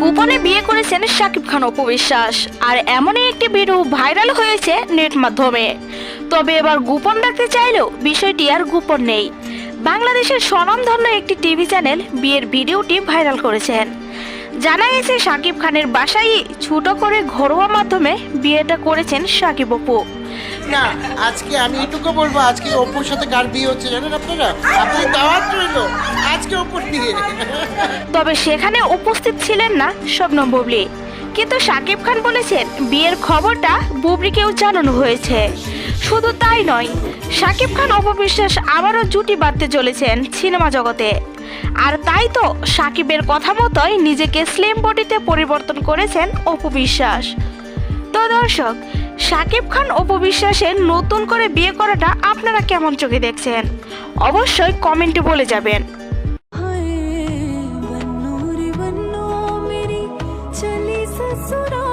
গোপনে বিয়ে করেছেন শাকিব খান অপু বিশ্বাস, আর এমনই একটি ভিডিও ভাইরাল হয়েছে নেট মাধ্যমে। তবে এবার গোপন রাখতে চাইলেও বিষয়টি আর গোপন নেই। বাংলাদেশের স্বনামধন্য একটি টিভি চ্যানেল বিয়ের ভিডিওটি ভাইরাল করেছেন। জানা গেছে শাকিব খানের বাসায় ছোট করে ঘরোয়া মাধ্যমে বিয়েটা করেছেন শাকিব অপু। না, আজকে আমি এটুকু বলবো, আজকে অপুর সাথে কার বিয়ে হচ্ছে জানেন আপনারা? আপনি দাওয়াত রইল আজকে অপুর বিয়ে। তবে সেখানে উপস্থিত ছিলেন না শবনম বুবলি, কিন্তু শাকিব খান বলেছেন বিয়ের খবরটা বুবলিকেও জানানো হয়েছে। শুধু তাই নয়, শাকিব খান অপু বিশ্বাস আবারও জুটি বাঁধতে চলেছেন সিনেমা জগতে। আর তাই তো শাকিবের কথা মতোই নিজেকে স্লিম বডিতে পরিবর্তন করেছেন অপু বিশ্বাস। তো দর্শক, শাকিব খান অপু বিশ্বাসের নতুন করে বিয়ে করাটা আপনারা কেমন চোখে দেখছেন অবশ্যই কমেন্টে বলে যাবেন। बन्नू रे बन्नू मेरी चली ससुरा।